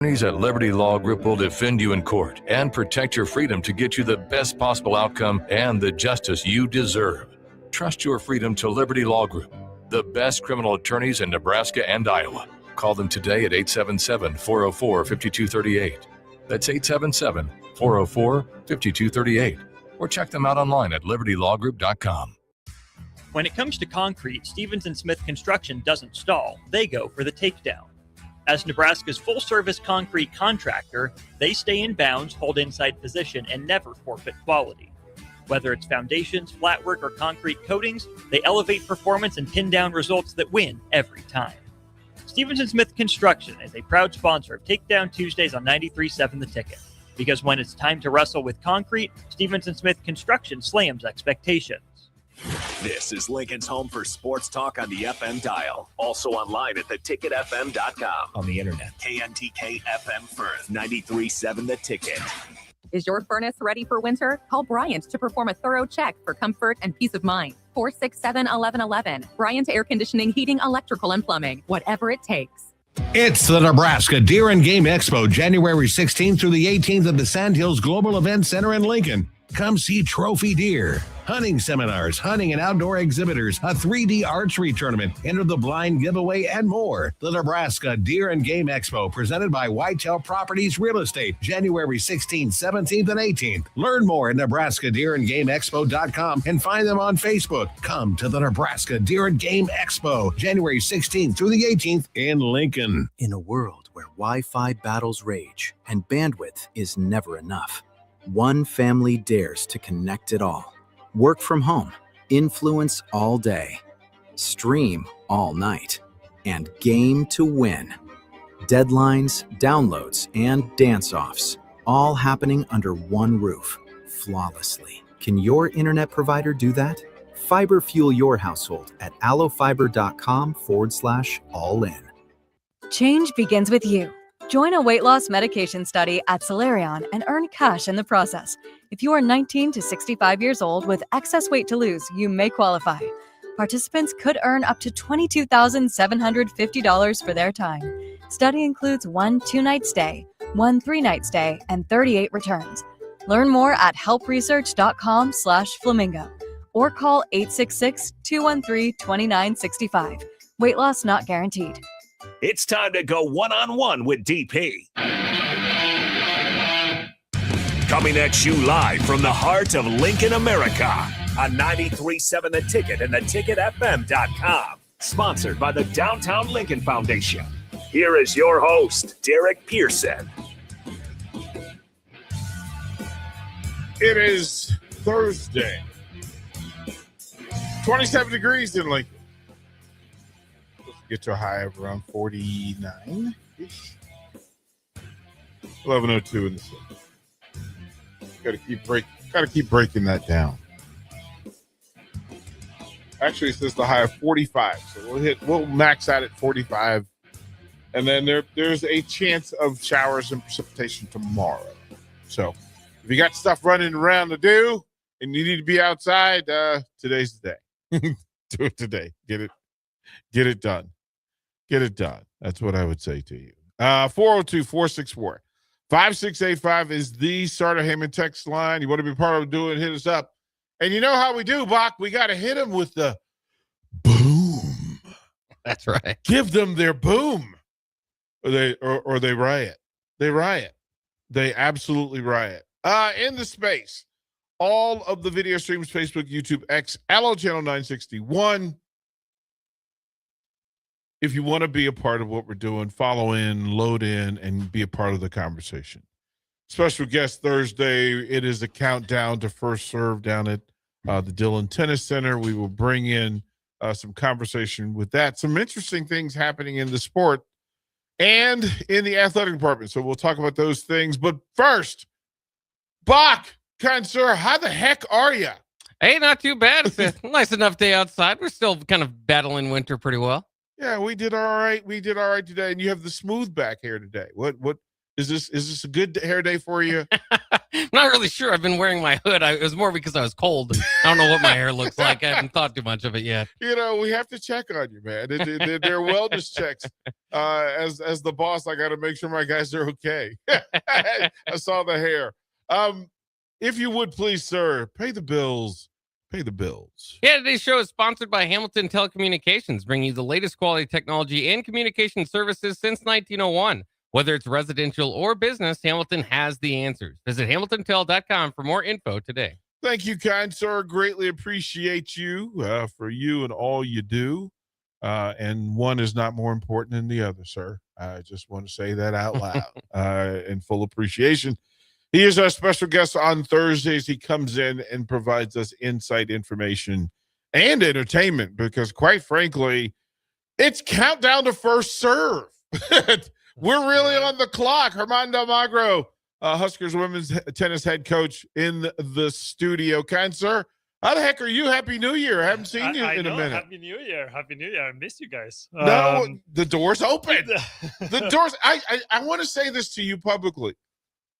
Attorneys at Liberty Law Group will defend you in court and protect your freedom to get you the best possible outcome and the justice you deserve. Trust your freedom to Liberty Law Group, the best criminal attorneys in Nebraska and Iowa. Call them today at 877-404-5238. That's 877-404-5238. Or check them out online at libertylawgroup.com. When it comes to concrete, Stevens & Smith Construction doesn't stall. They go for the takedown. As Nebraska's full-service concrete contractor, they stay in bounds, hold inside position, and never forfeit quality. Whether it's foundations, flatwork, or concrete coatings, they elevate performance and pin down results that win every time. Stevens & Smith Construction is a proud sponsor of Takedown Tuesdays on 93.7 The Ticket. Because when it's time to wrestle with concrete, Stevens & Smith Construction slams expectations. This is Lincoln's home for sports talk on the FM dial. Also online at theticketfm.com. On the internet. KNTK FM Firth, 93.7 The Ticket. Is your furnace ready for winter? Call Bryant to perform a thorough check for comfort and peace of mind. 467-1111. Bryant Air Conditioning, Heating, Electrical, and Plumbing. Whatever it takes. It's the Nebraska Deer and Game Expo, January 16th through the 18th at the Sandhills Global Event Center in Lincoln. Come see trophy deer, hunting seminars, hunting and outdoor exhibitors, a 3D archery tournament, enter the blind giveaway, and more. The Nebraska Deer and Game Expo, presented by Whitetail Properties Real Estate, January 16th, 17th, and 18th. Learn more at NebraskaDeerandGameExpo.com and find them on Facebook. Come to the Nebraska Deer and Game Expo, January 16th through the 18th in Lincoln. In a world where Wi-Fi battles rage and bandwidth is never enough, one family dares to connect it all. Work from home, influence all day, stream all night, and game to win. Deadlines, downloads, and dance-offs, all happening under one roof, flawlessly. Can your internet provider do that? Fiber fuel your household at allofiber.com/all-in. Change begins with you. Join a weight loss medication study at Solarion and earn cash in the process. If you are 19 to 65 years old with excess weight to lose, you may qualify. Participants could earn up to $22,750 for their time. Study includes 1 2-night stay, 1 3-night stay, and 38 returns. Learn more at helpresearch.com/flamingo or call 866-213-2965. Weight loss not guaranteed. It's time to go one-on-one with DP. Coming at you live from the heart of Lincoln, America on 93.7 The Ticket and theticketfm.com. Sponsored by the Downtown Lincoln Foundation. Here is your host, Derek Pearson. It is Thursday. 27 degrees in Lincoln. Get to a high of around 49-ish. 11:02 in the city. Got to keep breaking that down. Actually, it says the high of 45, so we'll max out at 45, and then there's a chance of showers and precipitation tomorrow. So, if you got stuff running around to do and you need to be outside, today's the day. Do it today. Get it done. Get it done. That's what I would say to you. 402-464-5685 is the Starter Heyman text line. You want to be part of it, hit us up. And you know how we do, Bach. We got to hit them with the boom. That's right. Give them their boom. Or they riot. They riot. They absolutely riot. In the space, all of the video streams, Facebook, YouTube, X, Allo Channel 961. If you want to be a part of what we're doing, follow in, load in, and be a part of the conversation. Special guest Thursday. It is a countdown to first serve down at the Dillon Tennis Center. We will bring in some conversation with that. Some interesting things happening in the sport and in the athletic department. So we'll talk about those things. But first, Bach, kind sir, how the heck are you? Hey, not too bad. It's a nice enough day outside. We're still kind of battling winter pretty well. Yeah, we did all right. We did all right today. And you have the smooth back hair today. What is this? Is this a good hair day for you? Not really sure. I've been wearing my hood. It was more because I was cold. I don't know what my hair looks like. I haven't thought too much of it yet. We have to check on you, man. They're wellness checks. As the boss, I got to make sure my guys are okay. I saw the hair. If you would please, sir, pay the bills. Pay the bills. Yeah, today's show is sponsored by Hamilton Telecommunications, bringing you the latest quality technology and communication services since 1901. Whether it's residential or business, Hamilton has the answers. Visit hamiltontel.com for more info today. Thank you, kind sir. Greatly appreciate you for you and all you do. And one is not more important than the other, sir. I just want to say that out loud in full appreciation. He is our special guest on Thursdays. He comes in and provides us insight, information, and entertainment because, quite frankly, it's countdown to first serve. We're really on the clock. Herman Dalmagro, Huskers women's tennis head coach in the studio. Kind sir, how the heck are you? Happy New Year. I haven't seen you in a minute. Happy New Year. Happy New Year. I missed you guys. No, the door's open. The doors. I want to say this to you publicly.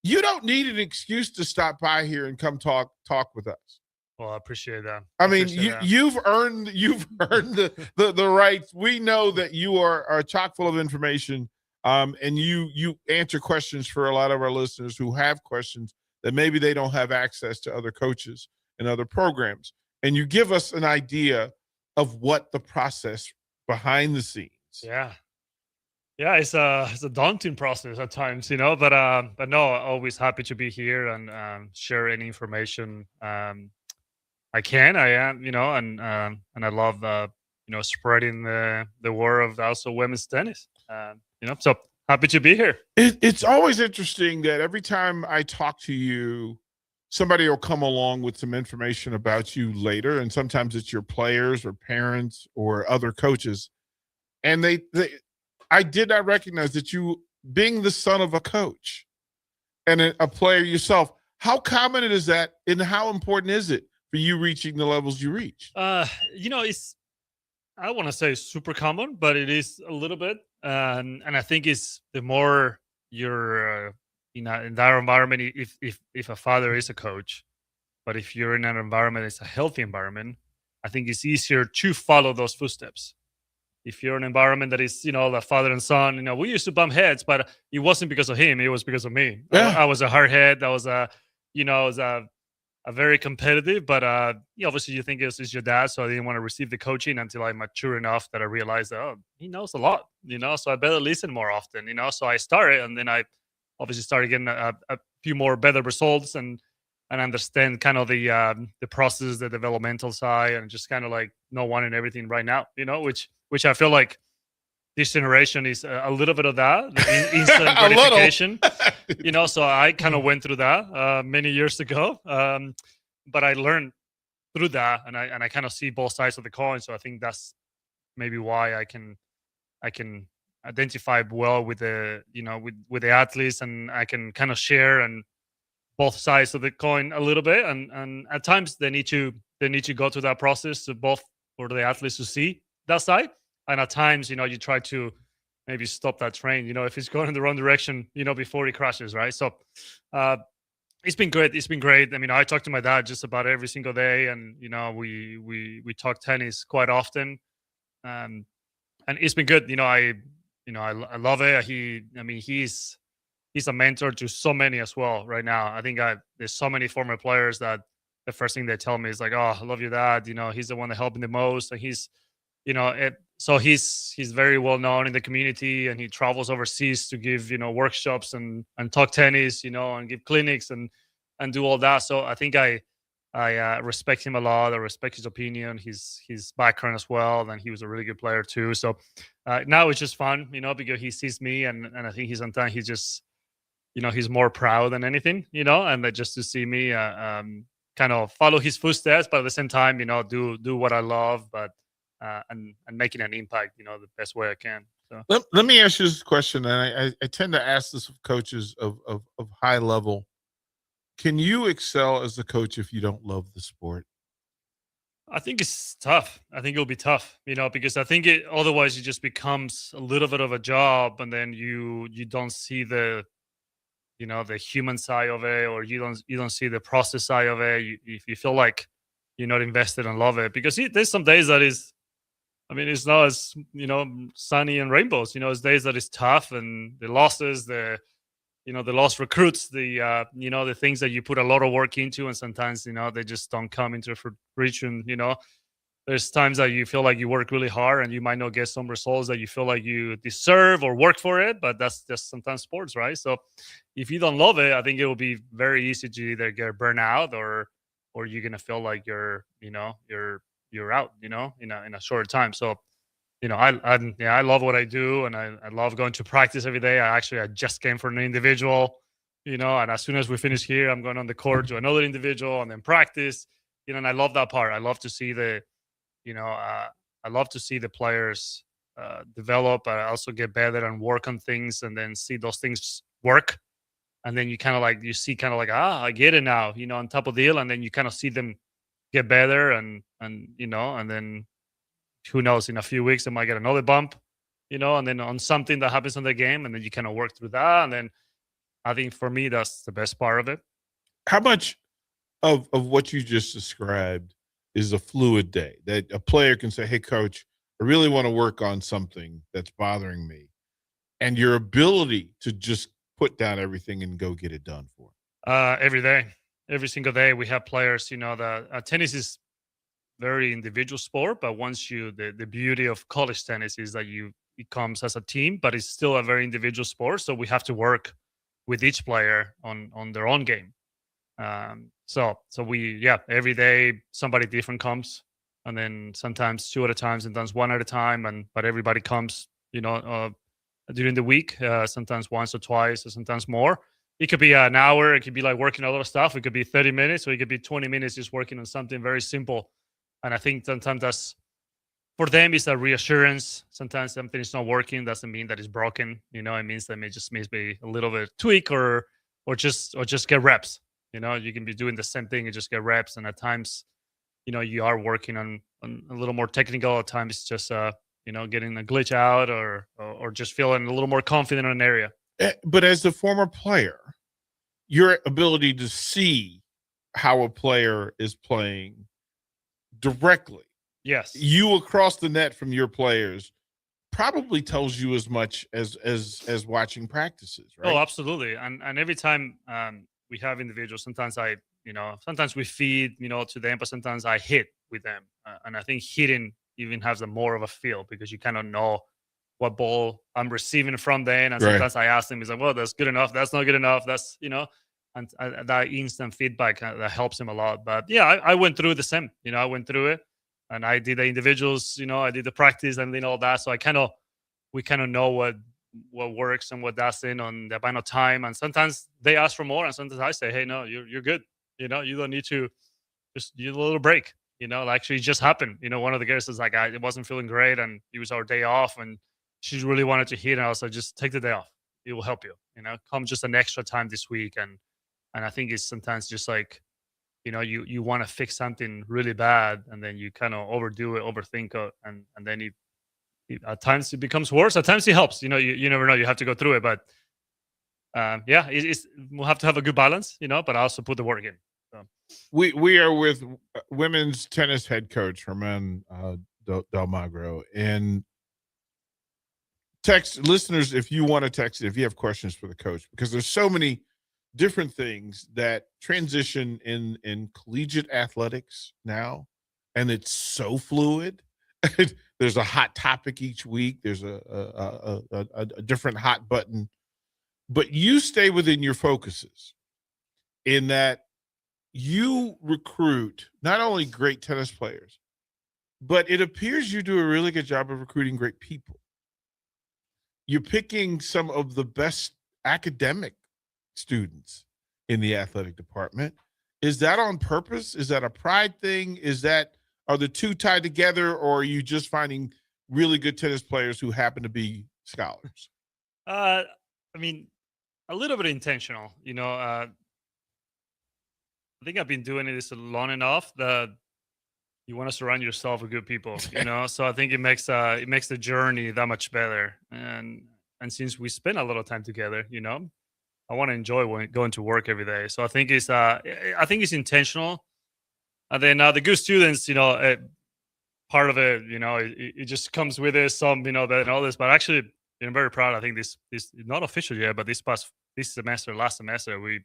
You don't need an excuse to stop by here and come talk with us. Well, I appreciate that. I mean, you've earned the rights. We know that you are chock full of information, and you answer questions for a lot of our listeners who have questions that maybe they don't have access to other coaches and other programs, and you give us an idea of what the process behind the scenes. Yeah, it's a daunting process at times, but no, always happy to be here and share any information I can. I am, and I love spreading the word of also women's tennis. So happy to be here. It's always interesting that every time I talk to you, somebody will come along with some information about you later, and sometimes it's your players or parents or other coaches, and I did not recognize that you, being the son of a coach and a player yourself, how common is that and how important is it for you reaching the levels you reach? It's, I don't want to say super common, but it is a little bit. And I think it's the more you're in that environment, if a father is a coach, but if you're in an environment, it's a healthy environment, I think it's easier to follow those footsteps. If you're in an environment that is, the father and son, we used to bump heads, but it wasn't because of him. It was because of me. Yeah. I was a hard head. I was a very competitive, but obviously you think it's your dad. So I didn't want to receive the coaching until I mature enough that I realized, he knows a lot, so I better listen more often, So I started, and then I obviously started getting a few more better results and understand kind of the process, the developmental side, and just kind of like know one and everything right now, which I feel like this generation is a little bit of that, instant gratification, so I kind of went through that many years ago. But I learned through that, and I kind of see both sides of the coin. So I think that's maybe why I can identify well with the, with the athletes, and I can kind of share and both sides of the coin a little bit. And at times they need to go through that process to both for the athletes to see that side. And at times, you try to maybe stop that train, if it's going in the wrong direction, before it crashes, right? So it's been great. It's been great. I mean, I talk to my dad just about every single day, and, we talk tennis quite often. And it's been good. I love it. He's a mentor to so many as well right now. I think there's so many former players that the first thing they tell me is like, "Oh, I love your dad. He's the one that helped me the most." And he's, so he's very well known in the community, and he travels overseas to give, workshops and talk tennis, and give clinics and do all that. So I think I respect him a lot. I respect his opinion, his background as well. And he was a really good player too. So now it's just fun, because he sees me, and I think sometimes he's just, he's more proud than anything, and that just to see me kind of follow his footsteps, but at the same time, do what I love, but and making an impact, the best way I can. So let me ask you this question, and I tend to ask this of coaches of high level. Can you excel as a coach if you don't love the sport? I think it's tough. I think it'll be tough, because I think otherwise it just becomes a little bit of a job, and then you don't see the the human side of it, or you don't see the process side of it. If you feel like you're not invested and love it, because there's some days that is, I mean, it's not as sunny and rainbows. It's days that is tough, and the losses, the lost recruits, the things that you put a lot of work into, and sometimes they just don't come into fruition. There's times that you feel like you work really hard and you might not get some results that you feel like you deserve or work for it, but that's just sometimes sports, right? So if you don't love it, I think it will be very easy to either get burnt out or you're gonna feel like you're out, in a short time. So I love what I do, and I love going to practice every day. I just came from an individual, and as soon as we finish here, I'm going on the court to another individual and then practice, and I love that part. I love to see I love to see the players develop. I also get better and work on things, and then see those things work. And then you see I get it now, on top of the deal. And then you kind of see them get better, and then who knows, in a few weeks they might get another bump, and then on something that happens in the game, and then you kind of work through that. And then I think for me, that's the best part of it. How much of what you just described is a fluid day that a player can say, hey, coach, I really want to work on something that's bothering me, and your ability to just put down everything and go get it done for every day, every single day? We have players, that tennis is very individual sport, but once the beauty of college tennis is that it comes as a team, but it's still a very individual sport. So we have to work with each player on their own game. So every day somebody different comes, and then sometimes two at a time, sometimes one at a time, but everybody comes, during the week, sometimes once or twice, or sometimes more. It could be an hour, it could be like working a lot of stuff, it could be 30 minutes, or it could be 20 minutes just working on something very simple. And I think sometimes that's, for them, it's a reassurance. Sometimes something is not working, doesn't mean that it's broken. It means that it just maybe a little bit tweak or just get reps. You can be doing the same thing and just get reps. And at times, you are working on a little more technical. At times, it's just getting a glitch out or just feeling a little more confident in an area. But as a former player, your ability to see how a player is playing directly, yes, you across the net from your players, probably tells you as much as watching practices, right? Oh, absolutely. And every time we have individuals, sometimes sometimes we feed, to them, but sometimes I hit with them. And I think hitting even has a more of a feel, because you kind of know what ball I'm receiving from them. And sometimes I ask them, he's like, well, that's good enough. That's not good enough. That's, and that instant feedback that helps him a lot. But yeah, I went through the same, I went through it, and I did the individuals, I did the practice and then all that. So we kind of know what works and what doesn't on the amount of time. And sometimes they ask for more, and sometimes I say, hey, no, you're good. You don't need to, just need a little break. Actually it just happened. One of the girls is like, I wasn't feeling great, and it was our day off, and she really wanted to hit. And I was like, just take the day off. It will help you. Come just an extra time this week. And I think it's sometimes just like, you want to fix something really bad, and then you kind of overdo it, overthink it, and then at times it becomes worse. At times it helps. You never know. You have to go through it, but we'll have to have a good balance. But I also put the work in. So. We are with women's tennis head coach Herman Dalmagro, and text listeners if you want to text it, if you have questions for the coach, because there's so many different things that transition in collegiate athletics now, and it's so fluid. There's a hot topic each week. There's a different hot button, but you stay within your focuses in that you recruit not only great tennis players, but it appears you do a really good job of recruiting great people. You're picking some of the best academic students in the athletic department. Is that on purpose? Is that a pride thing? Are the two tied together, or are you just finding really good tennis players who happen to be scholars? I mean, a little bit intentional, I think I've been doing this long enough that you want to surround yourself with good people, So I think it makes the journey that much better. And since we spend a lot of time together, I want to enjoy going to work every day. So I think it's intentional. And then the good students, part of it, it just comes with it. Some, that and all this. But actually, I'm very proud. I think this not official yet, but last semester,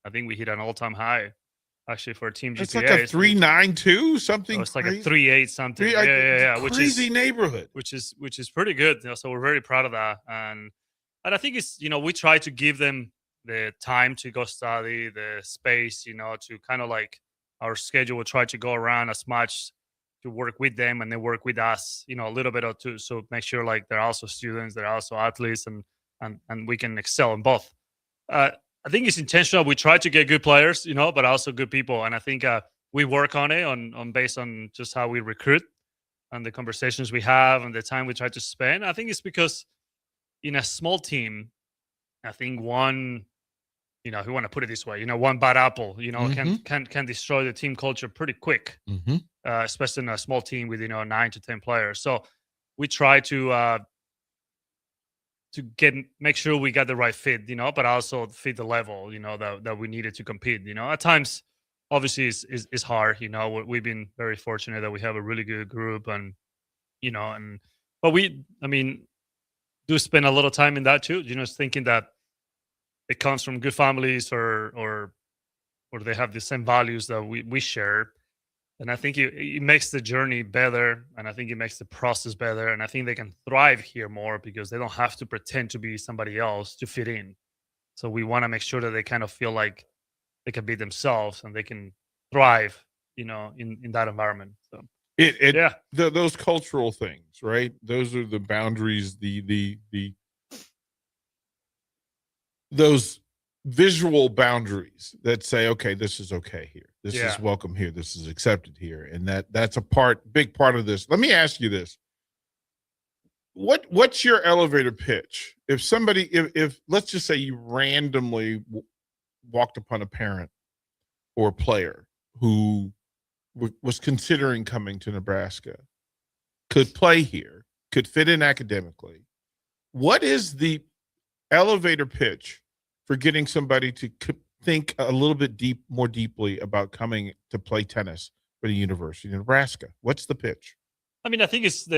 I think we hit an all-time high actually for Team GTA. It's like a 3.92 something. So it's like crazy. a 3.8 something. Yeah. Crazy neighborhood. Which is pretty good. So we're very proud of that. And I think it's we try to give them the time to go study, the space, to kind of like our schedule. We try to go around as much to work with them and they work with us, a little bit or two. So make sure like they're also students, they're also athletes, and we can excel in both. I think it's intentional. We try to get good players, but also good people. And I think we work on it on based on just how we recruit and the conversations we have and the time we try to spend. I think it's because in a small team, I think one, if you want to put it this way, one bad apple, can destroy the team culture pretty quick, especially in a small team with 9 to 10 players. So we try to make sure we got the right fit, but also fit the level, that we needed to compete. At times, obviously, it's hard. We've been very fortunate that we have a really good group, but we, do spend a little time in that too. Thinking that it comes from good families or they have the same values that we share. And I think it makes the journey better, and I think it makes the process better, and I think they can thrive here more because they don't have to pretend to be somebody else to fit in. So we want to make sure that they kind of feel like they can be themselves and they can thrive, in that environment. So those cultural things, right? Those are the boundaries, those visual boundaries that say, okay, this is okay here. This is welcome here. This is accepted here. And that's big part of this. Let me ask you this. What's your elevator pitch? If somebody, if let's just say you randomly walked upon a parent or a player who was considering coming to Nebraska, could play here, could fit in academically, what is the elevator pitch for getting somebody to think a little bit more deeply about coming to play tennis for the University of Nebraska? What's the pitch? I think it's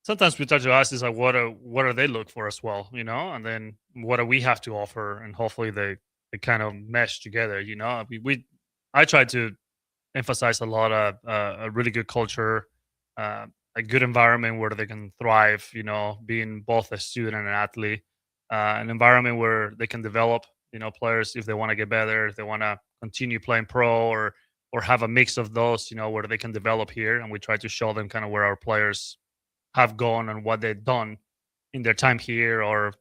sometimes we try to ask is like, what are they look for as well, and then what do we have to offer, and hopefully they kind of mesh together, I try to emphasize a lot of a really good culture, a good environment where they can thrive, being both a student and an athlete. An environment where they can develop, players if they want to get better, if they want to continue playing pro or have a mix of those, where they can develop here. And we try to show them kind of where our players have gone and what they've done in their time here or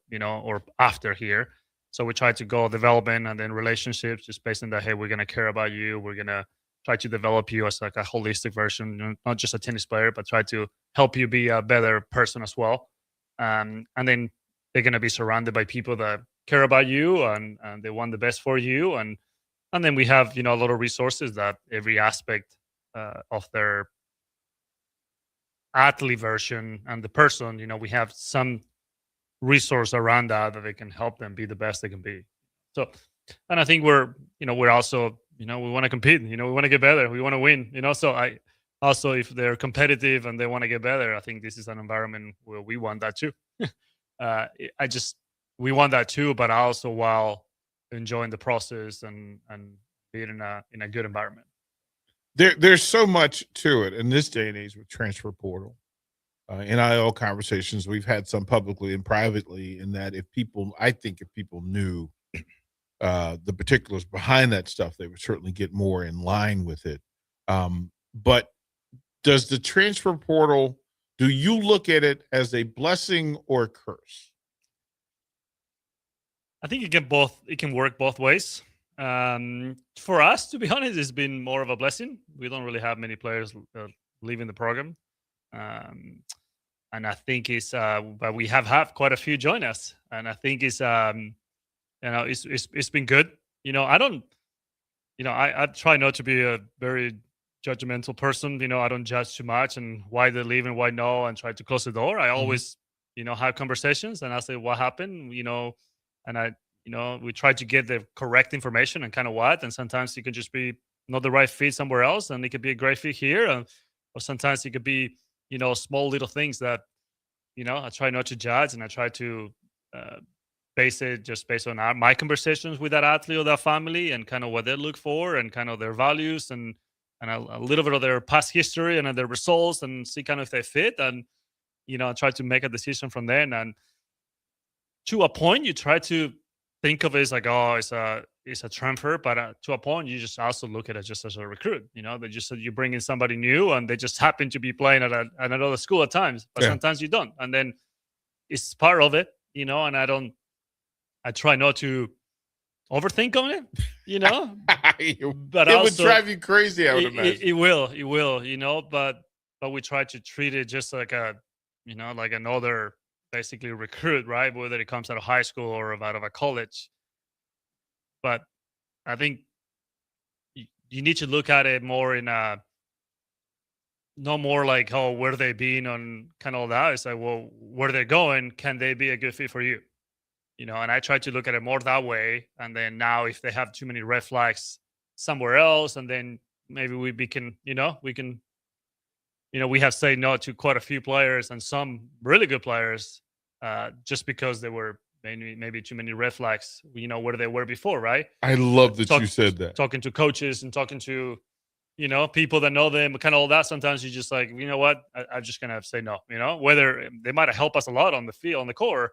after here. So we try to go development and then relationships just based on that, hey, we're going to care about you. We're going to try to develop you as like a holistic version, not just a tennis player, but try to help you be a better person as well. And then they're going to be surrounded by people that care about you and they want the best for you. And then we have, a lot of resources that every aspect of their athlete version and the person, we have some resource around that they can help them be the best they can be. So, and I think we're also, we want to compete, we want to get better. We want to win, so I also, if they're competitive and they want to get better, I think this is an environment where we want that too. We want that too, but also while enjoying the process and being in a good environment. There's so much to it in this day and age with transfer portal, NIL conversations. We've had some publicly and privately, in that if people knew the particulars behind that stuff, they would certainly get more in line with it. But does the transfer portal, do you look at it as a blessing or a curse? I think it can work both ways. For us, to be honest, it's been more of a blessing. We don't really have many players leaving the program. And I think but we have quite a few join us. And I think it's been good. I try not to be a very judgmental person. I don't judge too much and why they leave and why no, and try to close the door. I always, have conversations and I say what happened, and we try to get the correct information and kind of what, and sometimes it could just be not the right fit somewhere else, and it could be a great fit here, or sometimes it could be, small little things that, I try not to judge, and I try to base it just based on my conversations with that athlete or that family and kind of what they look for and kind of their values and a little bit of their past history and their results and see kind of if they fit. And, I try to make a decision from there. And to a point, you try to think of it as like, oh, it's a transfer, but to a point, you just also look at it just as a recruit. They just said you bring in somebody new, and they just happen to be playing at another school at times, but sometimes you don't, and then it's part of it, and I try not to overthink on it, but it also, would drive you crazy. I would imagine it will, but we try to treat it just like like another basically recruit, right? Whether it comes out of high school or out of a college. But I think you need to look at it more in no more like, oh, where they been on kind of all that. It's like, well, where they're going, can they be a good fit for you? And I try to look at it more that way. And then now if they have too many red flags somewhere else, and then maybe we have said no to quite a few players and some really good players just because they were maybe too many red flags, where they were before, right? I love that you said that. Talking to coaches and talking to, people that know them, kind of all that. Sometimes you just like, you know what, I'm just going to say no, whether they might have helped us a lot on the field, on the core,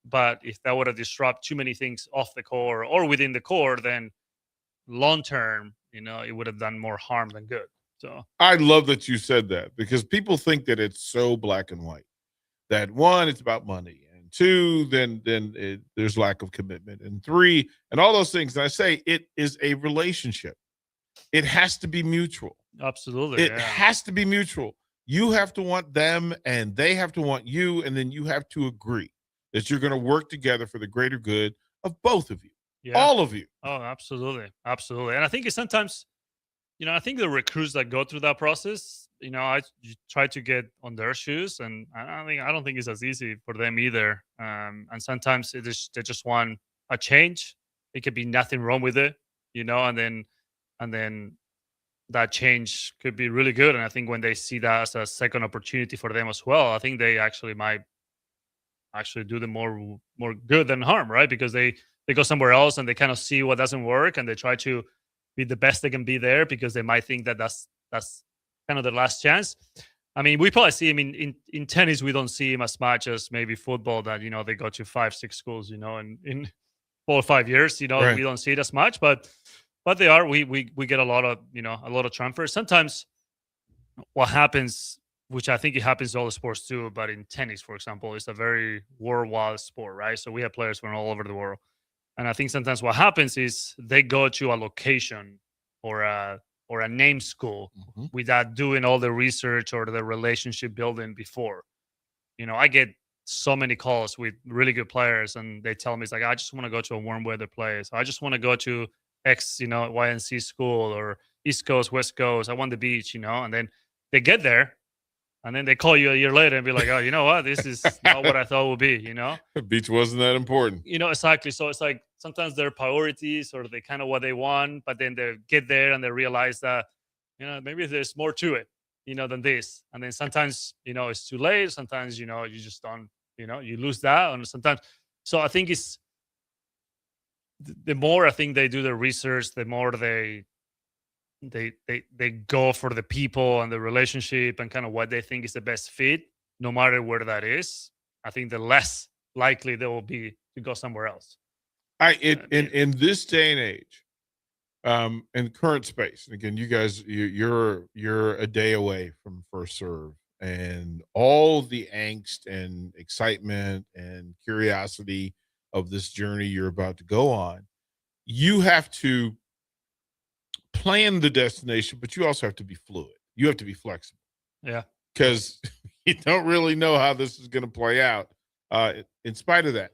but if that would have disrupted too many things off the core or within the core, then long term, it would have done more harm than good. So I love that you said that, because people think that it's so black and white. That one, it's about money, and two, then there's lack of commitment, and three, and all those things. And I say it is a relationship. It has to be mutual. Absolutely, it has to be mutual. You have to want them, and they have to want you, and then you have to agree that you're going to work together for the greater good of both of you, all of you. Oh, absolutely, absolutely. And I think it's sometimes, I think the recruits that go through that process, I try to get on their shoes, and I don't think it's as easy for them either. And sometimes they just want a change. It could be nothing wrong with it, and then that change could be really good. And I think when they see that as a second opportunity for them as well, I think they actually might do them more good than harm, right? Because they go somewhere else and they kind of see what doesn't work, and they try to be the best they can be there because they might think that that's kind of the last chance. I mean, we probably see him in tennis. We don't see him as much as maybe football, that they go to 5-6 schools, and in 4 or 5 years, Right. we don't see it as much, but they are. We get a lot of transfers. Sometimes what happens, which I think it happens in all the sports too, but in tennis, for example, it's a very worldwide sport, right? So we have players from all over the world. And I think sometimes what happens is they go to a location or a name school without doing all the research or the relationship building before. I get so many calls with really good players, and they tell me, it's like, I just want to go to a warm weather place. I just want to go to X, YNC school, or East Coast, West Coast. I want the beach, and then they get there. And then they call you a year later and be like, oh, you know what? This is not what I thought it would be, The beach wasn't that important. Exactly. So it's like sometimes their priorities or they kind of what they want, but then they get there and they realize that, maybe there's more to it, than this. And then sometimes, it's too late. Sometimes, you just don't, you lose that. And sometimes, so I think it's the more I think they do the research, the more they go for the people and the relationship and kind of what they think is the best fit, no matter where that is. I think the less likely they will be to go somewhere else. In this day and age, in current space, and again, you guys, you're a day away from first serve, and all the angst and excitement and curiosity of this journey you're about to go on. You have to plan the destination, but you also have to be fluid. You have to be flexible. Yeah. Because you don't really know how this is going to play out. In spite of that,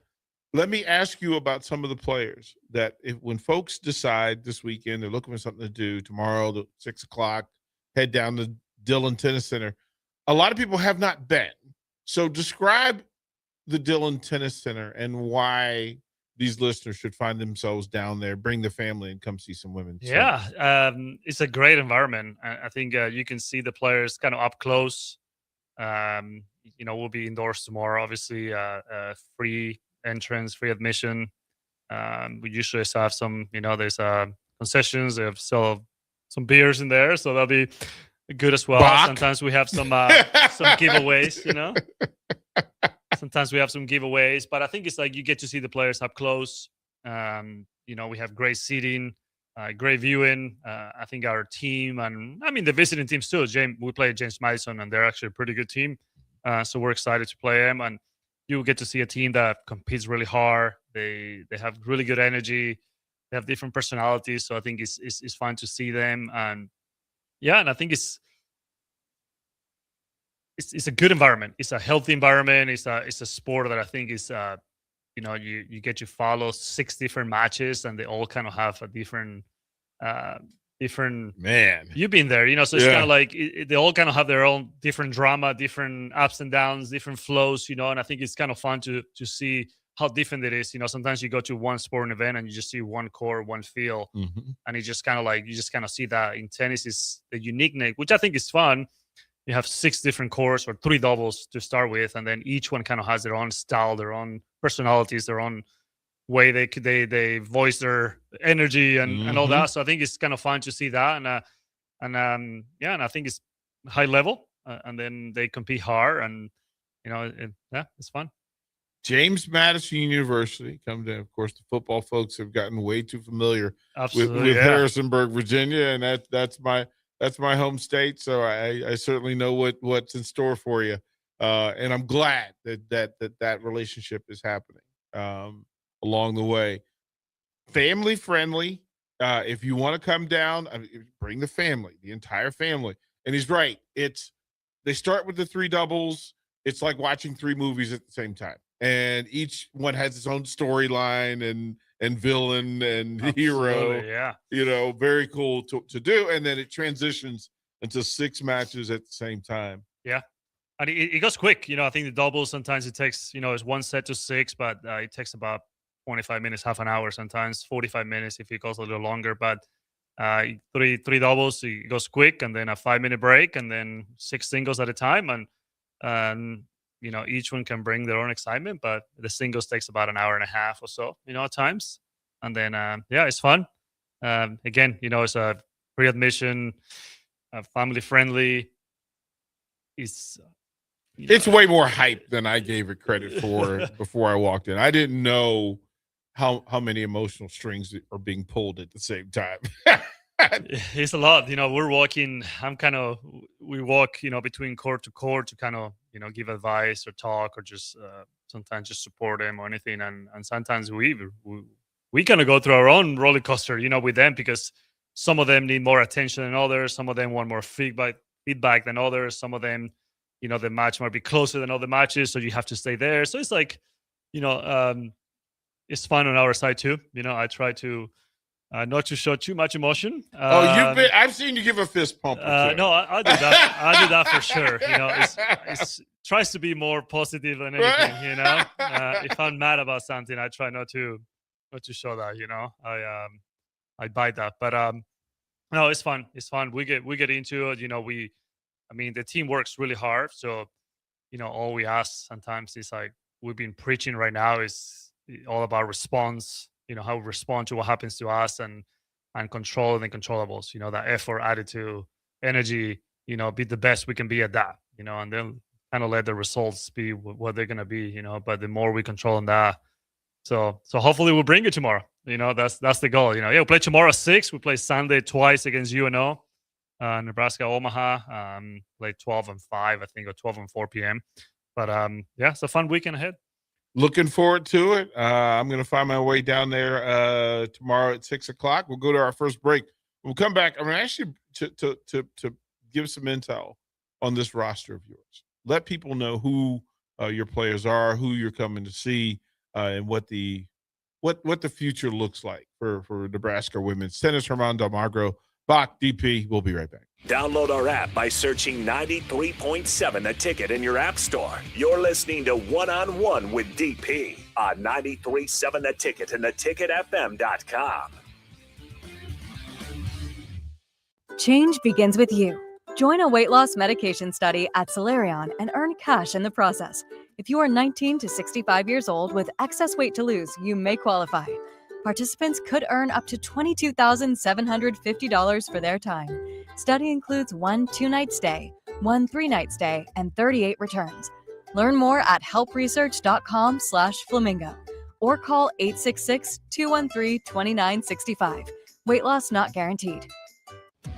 let me ask you about some of the players that when folks decide this weekend, they're looking for something to do tomorrow at 6 o'clock, head down to Dillon Tennis Center. A lot of people have not been. So describe the Dillon Tennis Center and why these listeners should find themselves down there, bring the family, and come see some women? Yeah, it's a great environment. I think you can see the players kind of up close. We'll be indoors tomorrow. Obviously, free entrance, free admission. We usually have some, there's concessions. They have still some beers in there, so that'll be good as well. Bach. Sometimes we have some giveaways. Sometimes we have some giveaways, but I think it's like you get to see the players up close. We have great seating, great viewing. I think our team, and I mean the visiting teams too. We play James Madison, and they're actually a pretty good team. So we're excited to play them, and you get to see a team that competes really hard. They have really good energy. They have different personalities, so I think it's fun to see them. And I think it's a good environment. It's a healthy environment. It's a sport that I think is you get to follow 6 different matches, and they all kind of have a different Man, you've been there, so it's kind of like they all kind of have their own different drama, different ups and downs, different flows, and I think it's kind of fun to see how different it is. Sometimes you go to one sporting event and you just see one core, one feel, and it's just kind of like you just kind of see that. In tennis is the uniqueness, which I think is fun. You have 6 different cores or 3 doubles to start with, and then each one kind of has their own style, their own personalities, their own way they voice their energy and all that. So I think it's kind of fun to see that, and I think it's high level, and then they compete hard, and it's fun. James Madison University comes in. Of course, the football folks have gotten way too familiar with Harrisonburg, Virginia, and that's my home state. So I certainly know what's in store for you, and I'm glad that relationship is happening along the way. Family friendly. If you want to come down, bring the family, the entire family. And he's right. They start with the 3 doubles. It's like watching 3 movies at the same time. And each one has its own storyline and villain and hero. Yeah. Very cool to do. And then it transitions into 6 matches at the same time. Yeah. And it goes quick. I think the doubles, sometimes it takes, it's 1 set to 6, but it takes about 25 minutes, half an hour, sometimes 45 minutes if it goes a little longer. But 3 doubles, it goes quick, and then a 5-minute break, and then 6 singles at a time. And each one can bring their own excitement, but the singles takes about an hour and a half or so, at times. And then, it's fun. Again, it's a free admission, family friendly. It's way more hype than I gave it credit for before I walked in. I didn't know how many emotional strings are being pulled at the same time. It's a lot. We're walking. We walk, between court to court to kind of, give advice or talk or just sometimes just support them or anything. And sometimes we kind of go through our own roller coaster, with them, because some of them need more attention than others. Some of them want more feedback than others. Some of them, the match might be closer than other matches, so you have to stay there. So it's like, it's fun on our side too. I try to not to show too much emotion. I've seen you give a fist pump. No, I do that. I do that for sure. It's tries to be more positive than anything. If I'm mad about something, I try not to show that. I bite that. But no, it's fun. It's fun. We get into it. The team works really hard. So all we ask sometimes is like we've been preaching right now is all about response. How we respond to what happens to us, and control the controllables, that effort, attitude, energy, be the best we can be at that, and then kind of let the results be what they're going to be, but the more we control on that. So hopefully we'll bring it tomorrow. That's the goal. We play tomorrow at 6. We play Sunday twice against UNO, Nebraska, Omaha, like 12 and 5, I think, or 12 and 4 p.m. But it's a fun weekend ahead. Looking forward to it. I'm going to find my way down there tomorrow at 6:00. We'll go to our first break. We'll come back. I'm actually to give some intel on this roster of yours. Let people know who your players are, who you're coming to see, and what the future looks like for Nebraska women's tennis. Dalmagro, Bach, DP. We'll be right back. Download our app by searching 93.7 The Ticket in your app store. You're listening to One-on-One with DP on 93.7 The Ticket and theticketfm.com. Change begins with you. Join a weight loss medication study at Solarion and earn cash in the process. If you are 19 to 65 years old with excess weight to lose, you may qualify. Participants could earn up to $22,750 for their time. Study includes 1 2-night stay, 1 3-night stay, and 38 returns. Learn more at helpresearch.com/flamingo or call 866-213-2965. Weight loss not guaranteed.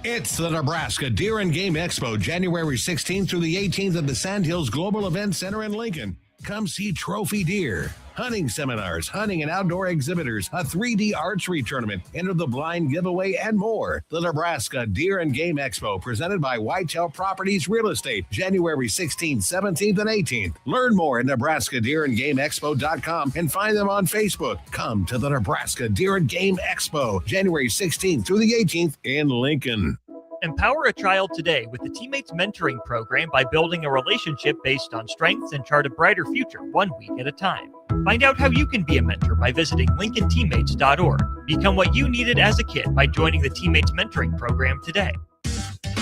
It's the Nebraska Deer and Game Expo, January 16th through the 18th at the Sandhills Global Event Center in Lincoln. Come see trophy deer, hunting seminars, hunting and outdoor exhibitors, a 3D archery tournament, enter the blind giveaway, and more. The Nebraska Deer and Game Expo, presented by Whitetail Properties Real Estate, January 16th, 17th, and 18th. Learn more at nebraskadeerandgameexpo.com and find them on Facebook. Come to the Nebraska Deer and Game Expo, January 16th through the 18th in Lincoln. Empower a child today with the Teammates Mentoring Program by building a relationship based on strengths and chart a brighter future 1 week at a time. Find out how you can be a mentor by visiting lincolnteammates.org. Become what you needed as a kid by joining the Teammates Mentoring Program today.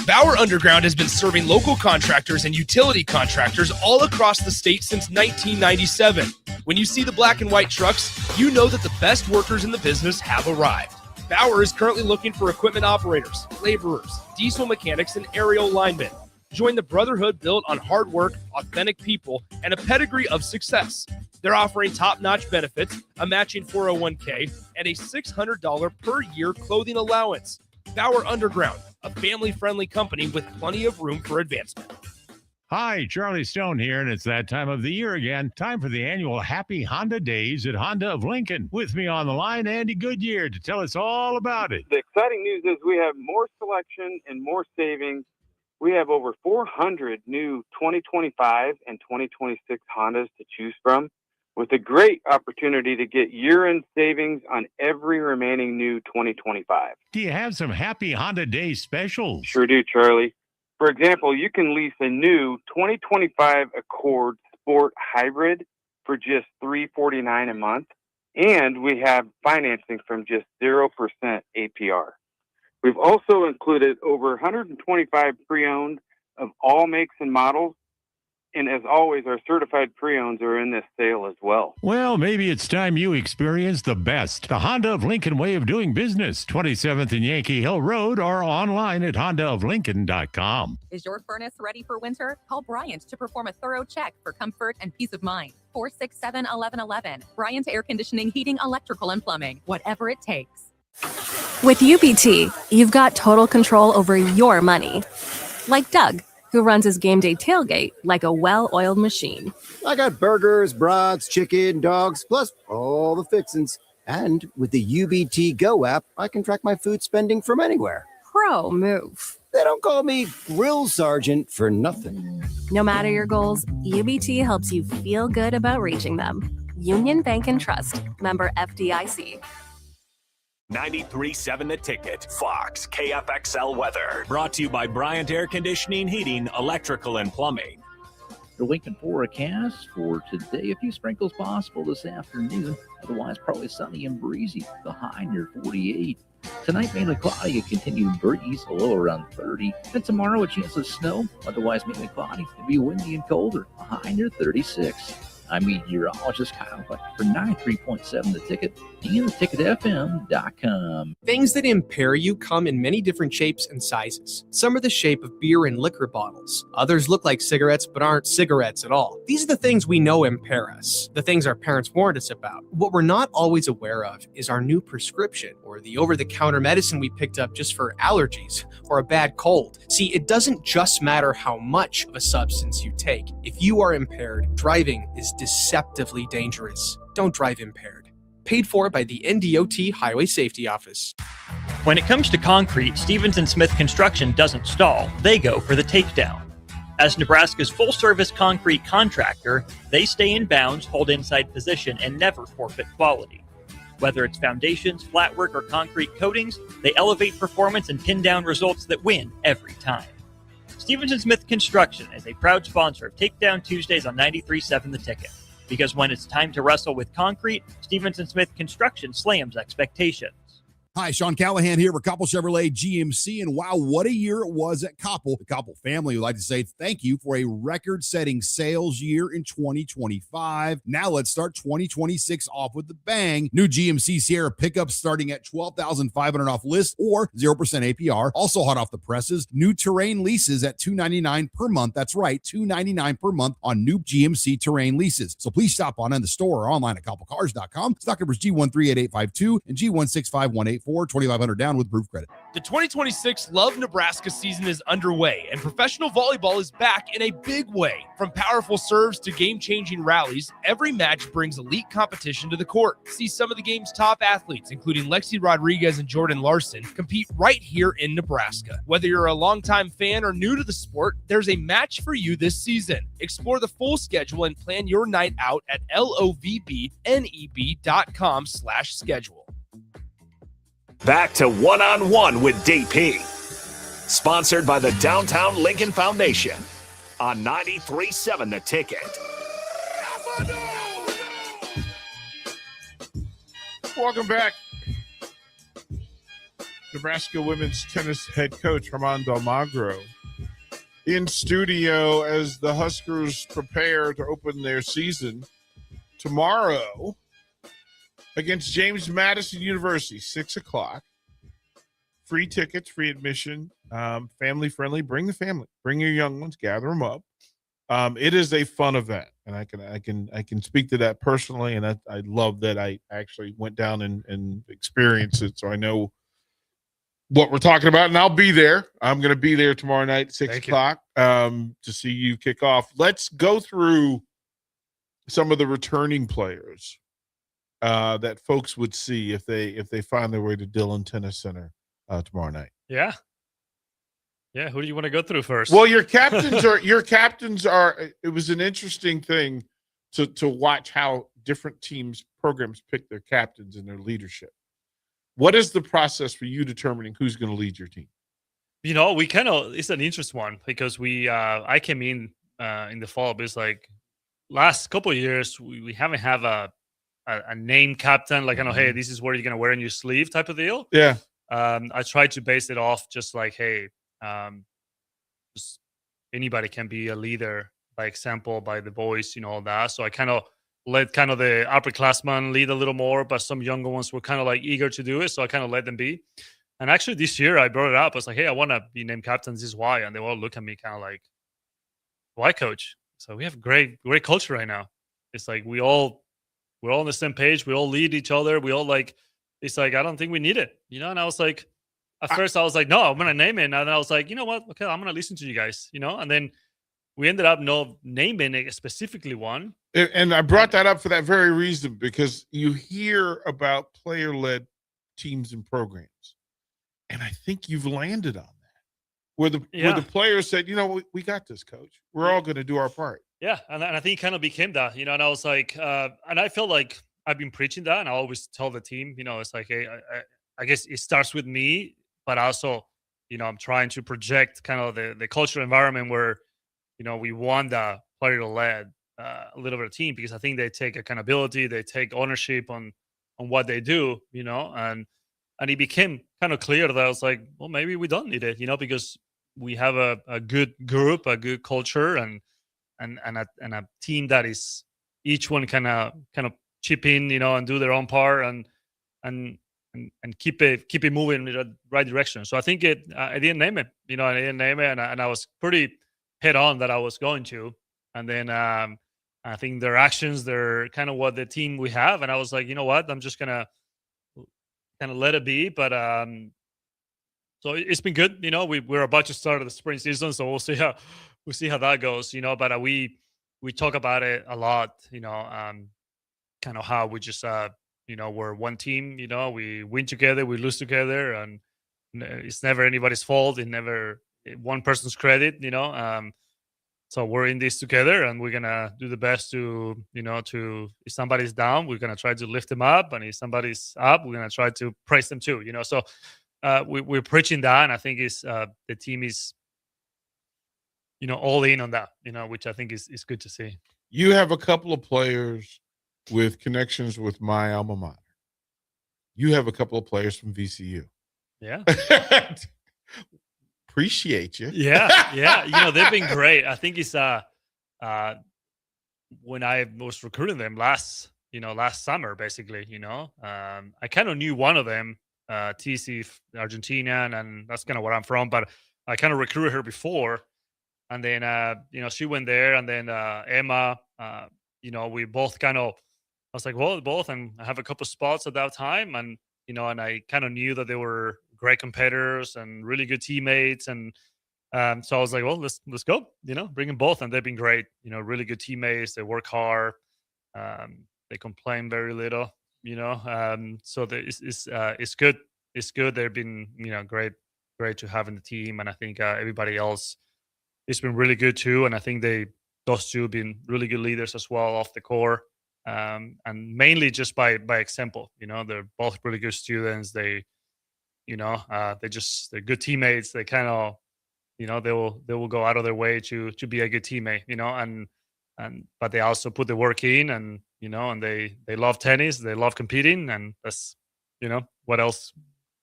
Bauer Underground has been serving local contractors and utility contractors all across the state since 1997. When you see the black and white trucks, you know that the best workers in the business have arrived. Bauer is currently looking for equipment operators, laborers, diesel mechanics, and aerial linemen. Join the brotherhood built on hard work, authentic people, and a pedigree of success. They're offering top-notch benefits, a matching 401k, and a $600 per year clothing allowance. Bauer Underground, a family-friendly company with plenty of room for advancement. Hi, Charlie Stone here, and it's that time of the year again. Time for the annual Happy Honda Days at Honda of Lincoln. With me on the line, Andy Goodyear, to tell us all about it. The exciting news is we have more selection and more savings. We have over 400 new 2025 and 2026 Hondas to choose from, with a great opportunity to get year-end savings on every remaining new 2025. Do you have some Happy Honda Days specials? Sure do, Charlie. For example, you can lease a new 2025 Accord Sport Hybrid for just $349 a month, and we have financing from just 0% APR. We've also included over 125 pre-owned of all makes and models, and as always, our certified pre-owns are in this sale as well. Well, maybe it's time you experience the best. The Honda of Lincoln way of doing business. 27th and Yankee Hill Road, or online at hondaoflincoln.com. Is your furnace ready for winter? Call Bryant to perform a thorough check for comfort and peace of mind. 467-1111. Bryant Air Conditioning, Heating, Electrical, and Plumbing. Whatever it takes. With UBT, you've got total control over your money. Like Doug, who runs his game day tailgate like a well-oiled machine. I got burgers, brats, chicken, dogs, plus all the fixins. And with the UBT Go app, I can track my food spending from anywhere. Pro move. They don't call me Grill Sergeant for nothing. No matter your goals, UBT helps you feel good about reaching them. Union Bank and Trust. Member FDIC. 93.7 The Ticket, Fox, KFXL weather. Brought to you by Bryant Air Conditioning, Heating, Electrical, and Plumbing. The Lincoln forecast for today, a few sprinkles possible this afternoon. Otherwise, probably sunny and breezy. The high near 48. Tonight, mainly cloudy, a continued breeze, a low around 30. And tomorrow, a chance of snow. Otherwise, mainly cloudy. It'll be windy and colder. A high near 36. I'm meteorologist Kyle Buck for 93.7 The Ticket and theticketfm.com. Things that impair you come in many different shapes and sizes. Some are the shape of beer and liquor bottles. Others look like cigarettes but aren't cigarettes at all. These are the things we know impair us, the things our parents warned us about. What we're not always aware of is our new prescription or the over-the-counter medicine we picked up just for allergies or a bad cold. See, it doesn't just matter how much of a substance you take. If you are impaired, driving is deceptively dangerous. Don't drive impaired. Paid for by the NDOT Highway Safety Office. When it comes to concrete, Stevens & Smith Construction doesn't stall. They go for the takedown. As Nebraska's full-service concrete contractor, they stay in bounds, hold inside position, and never forfeit quality. Whether it's foundations, flatwork, or concrete coatings, they elevate performance and pin down results that win every time. Stevenson Smith Construction is a proud sponsor of Takedown Tuesdays on 93.7 The Ticket. Because when it's time to wrestle with concrete, Stevenson Smith Construction slams expectations. Hi, Sean Callahan here for Koppel Chevrolet GMC, and wow, what a year it was at Koppel. The Koppel family would like to say thank you for a record-setting sales year in 2025. Now let's start 2026 off with a bang. New GMC Sierra pickups starting at $12,500 off list or 0% APR. Also hot off the presses, new Terrain leases at $299 per month. That's right, $299 per month on new GMC Terrain leases. So please stop on in the store or online at koppelcars.com. Stock numbers G138852 and G16518. 2,500 down with proof credit. The 2026 Love Nebraska season is underway, and professional volleyball is back in a big way. From powerful serves to game-changing rallies, every match brings elite competition to the court. See some of the game's top athletes, including Lexi Rodriguez and Jordan Larson, compete right here in Nebraska. Whether you're a longtime fan or new to the sport, there's a match for you this season. Explore the full schedule and plan your night out at lovbneb.com/schedule. Back to One-on-One with DP. Sponsored by the Downtown Lincoln Foundation on 93.7 The Ticket. Welcome back. Nebraska women's tennis head coach Ramon Dalmagro in studio as the Huskers prepare to open their season tomorrow against James Madison University, 6 o'clock. Free tickets, free admission, family friendly. Bring the family, bring your young ones, gather them up. It is a fun event, and I can speak to that personally. And I love that I actually went down and experienced it, so I know what we're talking about. And I'll be there. I'm going to be there tomorrow night, 6 o'clock, to see you kick off. Let's go through some of the returning players that folks would see if they find their way to Dillon Tennis Center tomorrow night. Yeah. Who do you want to go through first? Well, your captains are. It was an interesting thing to watch how different programs pick their captains and their leadership. What is the process for you determining who's going to lead your team? It's an interesting one because I came in the fall, but it's like last couple of years we haven't have a name captain, like, hey, this is what you're gonna wear in your sleeve type of deal. Yeah. I tried to base it off just like, hey, just anybody can be a leader by example, by the voice, all that. So I kind of let the upperclassmen lead a little more, but some younger ones were kind of like eager to do it, so I kind of let them be. And actually this year I brought it up. I was like, hey, I want to be named captain. This is why. And they all look at me kind of like, why, coach? So we have great culture right now. It's like we're all on the same page. We all lead each other. We all it's like, I don't think we need it, And I was like, at first I was like, no, I'm going to name it. And then I was like, you know what? Okay, I'm going to listen to you guys, And then we ended up naming it specifically one. And I brought that up for that very reason, because you hear about player-led teams and programs. And I think you've landed on that. Where the players said, we got this, coach. We're all going to do our part. Yeah, and I think it kind of became that, and I was like, and I felt like I've been preaching that, and I always tell the team, it's like, hey, I guess it starts with me, but also, I'm trying to project kind of the cultural environment where, we want the player to lead a little bit of team, because I think they take accountability, they take ownership on what they do, and it became kind of clear that I was like, well, maybe we don't need it, because we have a good group, a good culture, and a team that is each one kind of chip in, and do their own part and keep it moving in the right direction. So I think I didn't name it, and I was pretty head on that I was going to. And then I think their actions, they're kind of what the team we have. And I was like, you know what, I'm just gonna kind of let it be. But so it's been good. We're about to start the spring season, so we'll see how that goes. But we talk about it a lot. Kind of how we just we're one team. We win together, we lose together, and it's never anybody's fault. It never one person's credit. So we're in this together, and we're gonna do the best to if somebody's down, we're gonna try to lift them up, and if somebody's up, we're gonna try to praise them too. So we're preaching that, and I think the team is all in on that. Which I think is good to see. You have a couple of players with connections with my alma mater. You have a couple of players from VCU. Yeah. Appreciate you. Yeah. They've been great. I think it's when I was recruiting them last summer, basically, I kind of knew one of them, TC, Argentinian, and that's kind of where I'm from, but I kind of recruited her before. And then, she went there, and then Emma, we both I was like, well, both, and I have a couple spots at that time. And, and I kind of knew that they were great competitors and really good teammates. And so I was like, well, let's go, bring them both. And they've been great, really good teammates. They work hard. They complain very little, so it's good. It's good. They've been, great to have in the team. And I think everybody else, it's been really good too. And I think those two have been really good leaders as well off the court. And mainly just by example, they're both really good students. They're good teammates. They kind of, they will go out of their way to be a good teammate, but they also put the work in, and, and they love tennis. They love competing, and that's, what else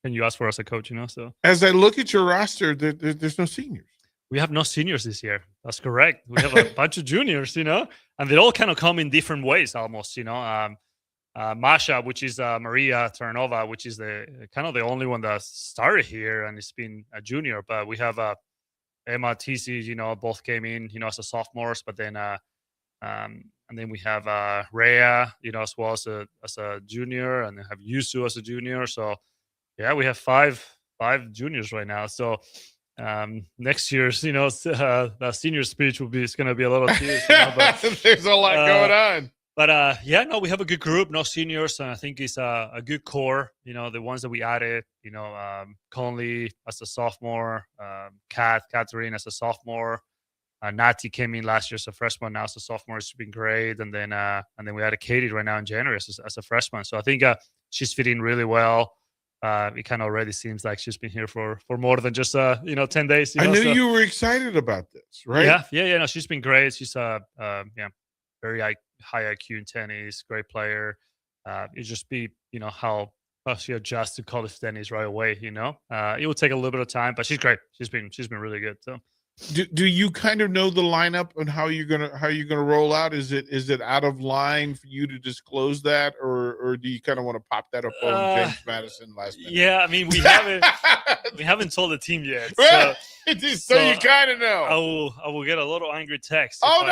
can you ask for as a coach, so. As I look at your roster, there's no seniors. We have no seniors this year. That's correct. We have a bunch of juniors, and they all kind of come in different ways almost, Masha, which is Maria Terranova, which is the kind of the only one that started here, and it's been a junior. But we have Emma, TC, both came in, as a sophomores, but then and then we have Rhea, as well as a junior, and then have Yusu as a junior. So yeah, we have five juniors right now. So next year's, the senior speech it's going to be a little tears. But, there's a lot going on. But we have a good group, no seniors, and I think it's a good core. The ones that we added, Conley as a sophomore, Catherine as a sophomore, Nati came in last year as a freshman, now as a sophomore. It's been great, and then we added Katie right now in January as a freshman. So I think she's fitting really well. It kind of already seems like she's been here for more than just 10 days. I knew you were excited about this, right? Yeah. No, she's been great. She's very high IQ in tennis, great player. It just be how she adjusts to college tennis right away. It will take a little bit of time, but she's great. She's been really good. So. Do you kind of know the lineup and how you're gonna roll out? Is it out of line for you to disclose that, or do you kind of want to pop that up on James Madison last minute? Yeah, I mean we haven't told the team yet, so you kind of know. I will get a little angry text. I'm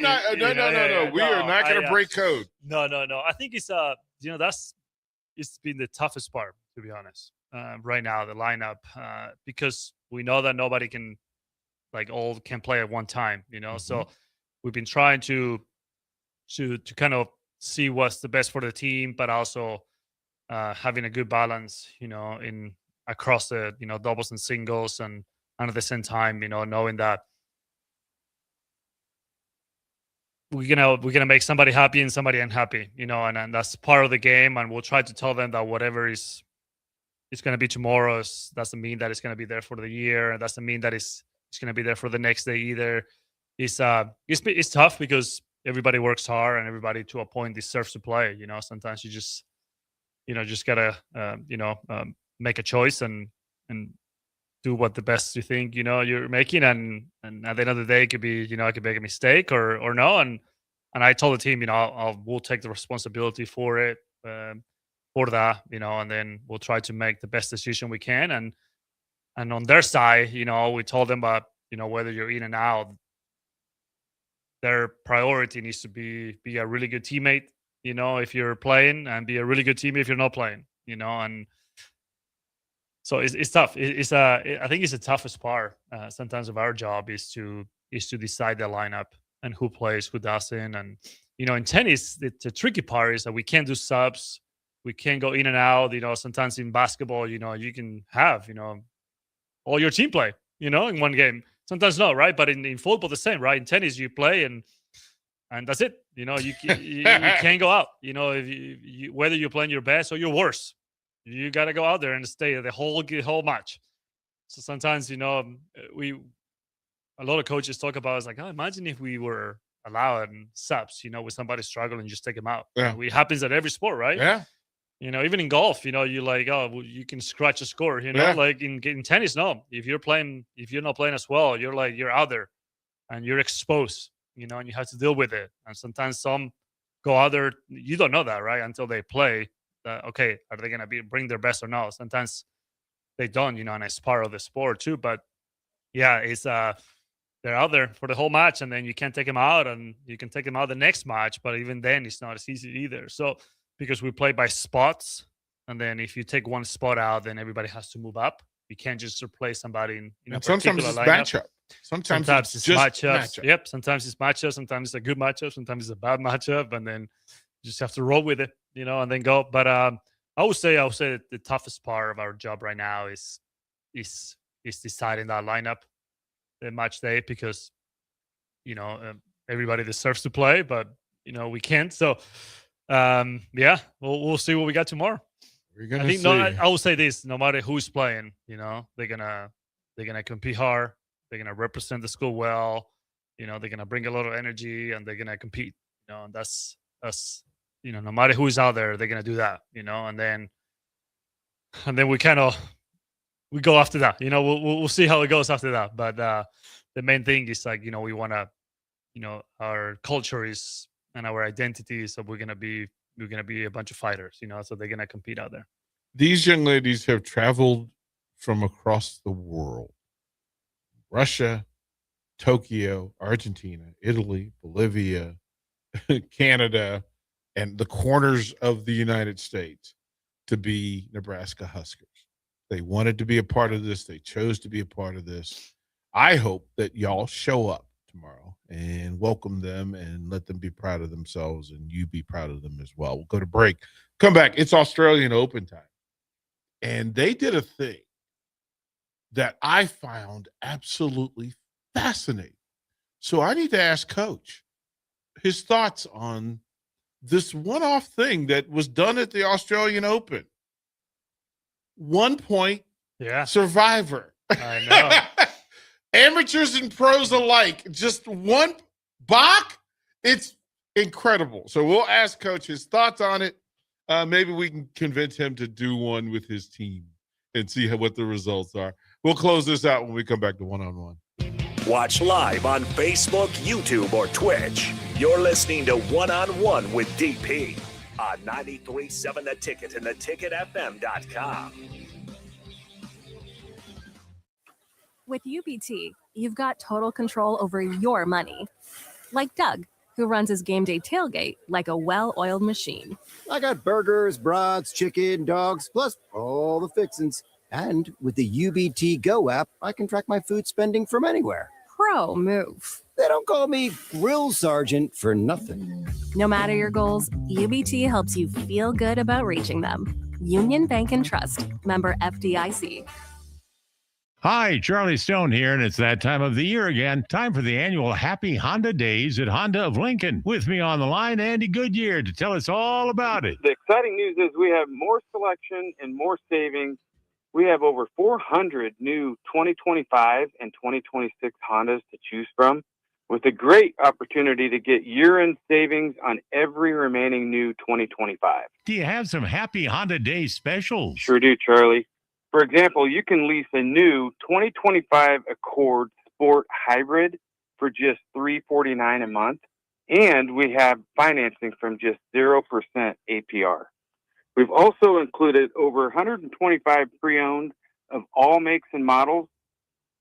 not. No. We are not going to break code. No. I think it's it's been the toughest part, to be honest. Right now, the lineup, because we know that nobody can. All can play at one time, So we've been trying to kind of see what's the best for the team, but also having a good balance, in across the doubles and singles, and at the same time, knowing that we're gonna make somebody happy and somebody unhappy, and that's part of the game. And we'll try to tell them that whatever it's going to be tomorrow's doesn't mean that it's going to be there for the year, and doesn't mean that it's going to be there for the next day either. It's tough because everybody works hard and everybody to a point deserves to play. Sometimes you just gotta make a choice and do what the best you think you're making, and at the end of the day it could be I could make a mistake or no, and I told the team we'll take the responsibility for it, for that, and then we'll try to make the best decision we can. And on their side, we told them about, whether you're in and out, their priority needs to be a really good teammate, if you're playing, and be a really good teammate if you're not playing, and so it's tough. I think it's the toughest part sometimes of our job is to decide the lineup and who plays, who doesn't. And, in tennis, the tricky part is that we can't do subs. We can't go in and out. Sometimes in basketball, you can have, all your team play, in one game. Sometimes no, right? But in football, the same, right? In tennis, you play and that's it. You can't go out. If you whether you're playing your best or your worst, you got to go out there and stay the whole match. So sometimes, a lot of coaches talk about it's like, oh, imagine if we were allowing subs, with somebody struggling, just take them out. Yeah. It happens at every sport, right? Yeah. Even in golf, you're like, oh, well, you can scratch a score, Yeah. like in tennis, no. If you're not playing as well, you're out there and you're exposed, and you have to deal with it. And sometimes some go out there, you don't know that, right? Until they play. Okay, are they gonna bring their best or not? Sometimes they don't, and it's part of the sport too. But yeah, it's they're out there for the whole match, and then you can't take them out, and you can take them out the next match, but even then it's not as easy either. So because we play by spots, and then if you take one spot out, then everybody has to move up. You can't just replace somebody in a sometimes particular it's lineup. matchup. Sometimes it's just matchups. matchup. Yep. Sometimes it's matchup. Sometimes it's a good matchup. Sometimes it's a bad matchup, and then you just have to roll with it, and then go. But I would say that the toughest part of our job right now is deciding that lineup, the match day, because everybody deserves to play, but we can't. So yeah, we'll see what we got tomorrow. We're gonna I think see. I will say this: no matter who's playing, they're gonna compete hard. They're gonna represent the school well. They're gonna bring a lot of energy, and they're gonna compete. And that's no matter who's out there, they're gonna do that. And then we we go after that. We'll see how it goes after that. But the main thing is like we want to, our culture is and our identity is that we're gonna be a bunch of fighters. So they're gonna compete out there. These young ladies have traveled from across the world: Russia, Tokyo, Argentina, Italy, Bolivia, Canada, and the corners of the United States to be Nebraska Huskers. They wanted to be a part of this. They chose to be a part of this. I hope that y'all show up tomorrow and welcome them and let them be proud of themselves, and you be proud of them as well. We'll go to break. Come back. It's Australian Open time. And they did a thing that I found absolutely fascinating. So I need to ask Coach his thoughts on this one-off thing that was done at the Australian Open. 1 point survivor. I know. Amateurs and pros alike. Just one Bach. It's incredible. So we'll ask Coach his thoughts on it. Maybe we can convince him to do one with his team and see what the results are. We'll close this out when we come back to one-on-one. Watch live on Facebook, YouTube, or Twitch. You're listening to One-on-One with DP on 93.7 The Ticket and theticketfm.com. With UBT, you've got total control over your money. Like Doug, who runs his game day tailgate like a well-oiled machine. I got burgers, brats, chicken, dogs, plus all the fixins. And with the UBT Go app, I can track my food spending from anywhere. Pro move. They don't call me Grill Sergeant for nothing. No matter your goals, UBT helps you feel good about reaching them. Union Bank and Trust. Member FDIC. Hi, Charlie Stone here, and it's that time of the year again. Time for the annual Happy Honda Days at Honda of Lincoln. With me on the line, Andy Goodyear, to tell us all about it. The exciting news is we have more selection and more savings. We have over 400 new 2025 and 2026 Hondas to choose from, with a great opportunity to get year-end savings on every remaining new 2025. Do you have some Happy Honda Day specials? Sure do, Charlie. For example, you can lease a new 2025 Accord Sport Hybrid for just $349 a month, and we have financing from just 0% APR. We've also included over 125 pre-owned of all makes and models,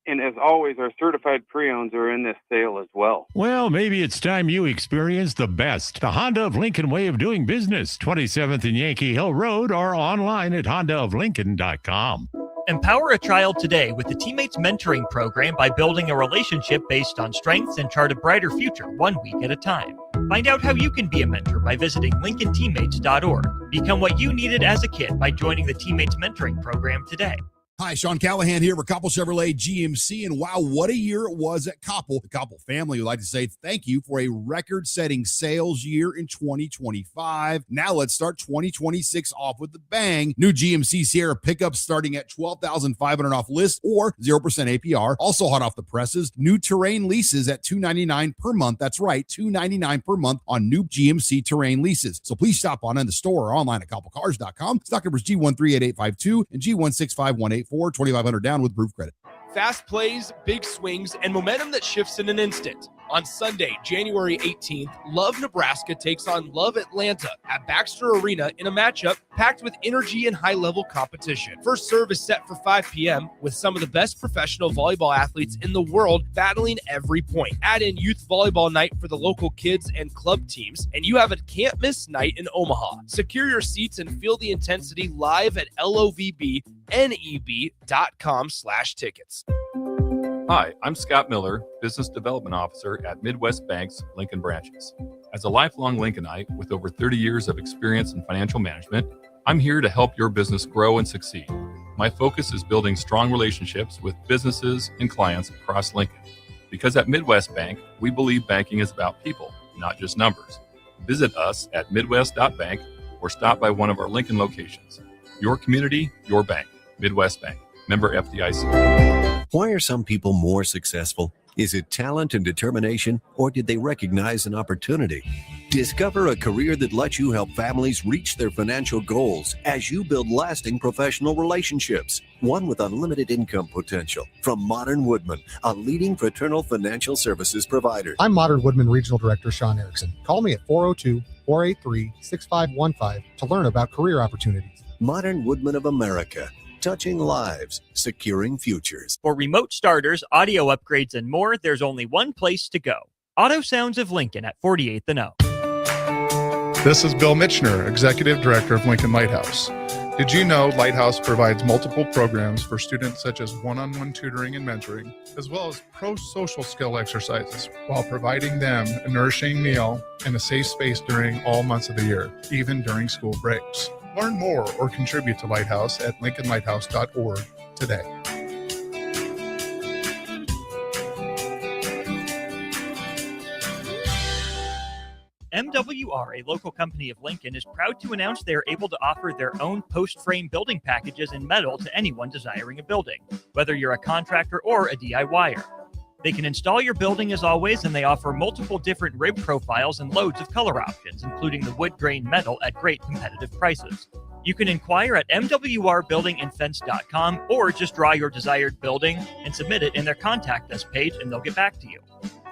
and as always, our certified pre-owns are in this sale as well. Well, maybe it's time you experience the best. The Honda of Lincoln way of doing business. 27th and Yankee Hill Road, or online at hondaoflincoln.com. Empower a child today with the Teammates Mentoring Program by building a relationship based on strengths and chart a brighter future 1 week at a time. Find out how you can be a mentor by visiting lincolnteammates.org. Become what you needed as a kid by joining the Teammates Mentoring Program today. Hi, Sean Callahan here for Koppel Chevrolet GMC, and wow, what a year it was at Koppel. The Koppel family would like to say thank you for a record-setting sales year in 2025. Now let's start 2026 off with the bang. New GMC Sierra pickups starting at $12,500 off list or 0% APR. Also hot off the presses, new Terrain leases at $299 per month. That's right, $299 per month on new GMC Terrain leases. So please stop on in the store or online at koppelcars.com. Stock numbers G138852 and G165184, 2,500 down with proof credit. Fast plays, big swings, and momentum that shifts in an instant. On Sunday, January 18th, Love Nebraska takes on Love Atlanta at Baxter Arena in a matchup packed with energy and high-level competition. First serve is set for 5 p.m. with some of the best professional volleyball athletes in the world battling every point. Add in youth volleyball night for the local kids and club teams, and you have a can't-miss night in Omaha. Secure your seats and feel the intensity live at lovbneb.com/tickets. Hi, I'm Scott Miller, Business Development Officer at Midwest Bank's Lincoln branches. As a lifelong Lincolnite with over 30 years of experience in financial management, I'm here to help your business grow and succeed. My focus is building strong relationships with businesses and clients across Lincoln. Because at Midwest Bank, we believe banking is about people, not just numbers. Visit us at midwest.bank or stop by one of our Lincoln locations. Your community, your bank. Midwest Bank. Member FDIC. Why are some people more successful? Is it talent and determination, or did they recognize an opportunity? Discover a career that lets you help families reach their financial goals as you build lasting professional relationships. One with unlimited income potential. From Modern Woodman, a leading fraternal financial services provider. I'm Modern Woodman Regional Director Sean Erickson. Call me at 402-483-6515 to learn about career opportunities. Modern Woodman of America. Touching lives, securing futures. For remote starters, audio upgrades, and more, there's only one place to go. Auto Sounds of Lincoln at 48th and O. This is Bill Mitchner, Executive Director of Lincoln Lighthouse. Did you know Lighthouse provides multiple programs for students such as one-on-one tutoring and mentoring, as well as pro-social skill exercises, while providing them a nourishing meal and a safe space during all months of the year, even during school breaks. Learn more or contribute to Lighthouse at lincolnlighthouse.org today. MWR, a local company of Lincoln, is proud to announce they are able to offer their own post-frame building packages in metal to anyone desiring a building, whether you're a contractor or a DIYer. They can install your building as always, and they offer multiple different rib profiles and loads of color options, including the wood grain metal at great competitive prices. You can inquire at mwrbuildingandfence.com or just draw your desired building and submit it in their contact us page, and they'll get back to you.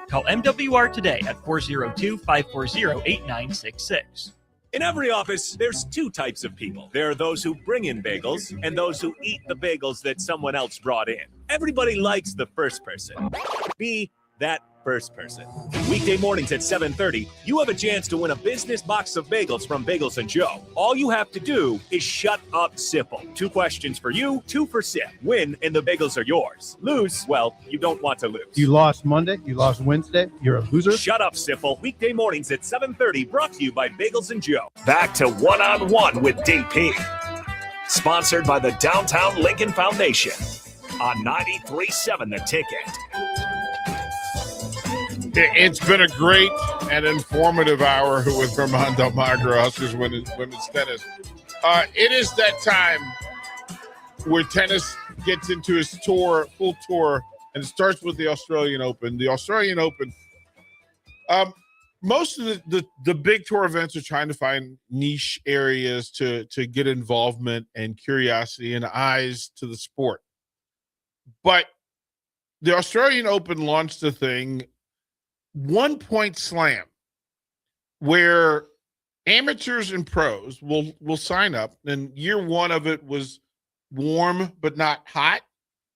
Call MWR today at 402-540-8966. In every office, there's two types of people. There are those who bring in bagels and those who eat the bagels that someone else brought in. Everybody likes the first person. Be that first person. Weekday mornings at 7:30, you have a chance to win a business box of bagels from Bagels & Joe. All you have to do is shut up, Sipple. 2 questions for you, 2 for Sip. Win, and the bagels are yours. Lose, well, you don't want to lose. You lost Monday, you lost Wednesday, you're a loser. Shut up, Sipple. Weekday mornings at 7:30, brought to you by Bagels & Joe. Back to One-on-One with DP. Sponsored by the Downtown Lincoln Foundation on 93.7 The Ticket. It's been a great and informative hour with Vermont Dalmagro Huskers women's tennis. It is that time where tennis gets into its full tour, and it starts with the Australian Open. The Australian Open, most of the big tour events are trying to find niche areas to get involvement and curiosity and eyes to the sport. But the Australian Open launched a thing, 1 Point Slam, where amateurs and pros will sign up. And year 1 of it was warm but not hot.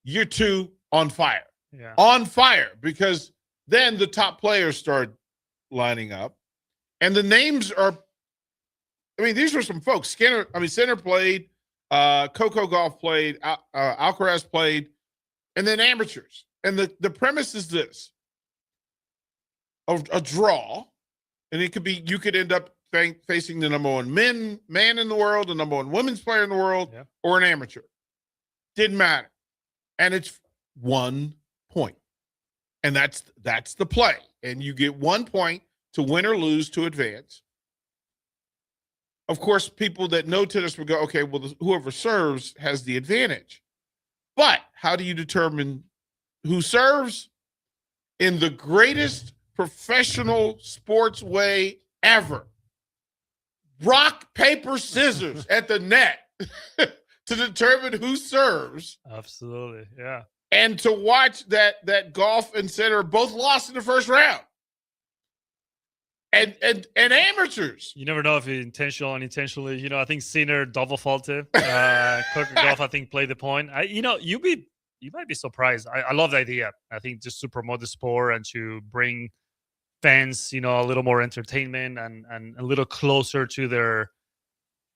Year 2, on fire. Yeah. On fire, because then the top players start lining up. And the names are, these were some folks. Sinner played, Coco Gauff played, Alcaraz played, and then amateurs. And the premise is this. A draw, and it could be, you could end up facing the number 1 man in the world, the number 1 women's player in the world, or an amateur. Didn't matter. And it's 1 point. And that's the play. And you get 1 point to win or lose to advance. Of course, people that know tennis will go, okay, well, whoever serves has the advantage. But how do you determine who serves? In the greatest professional sports way ever. Rock, paper, scissors at the net to determine who serves. Absolutely, yeah. And to watch that golf and Sinner both lost in the first round. And amateurs. You never know if it's intentional or unintentionally. I think Sinner double faulted. Coker Golf, I think, played the point. You might be surprised. I love the idea. I think just to promote the sport and to bring fans, a little more entertainment and a little closer to their,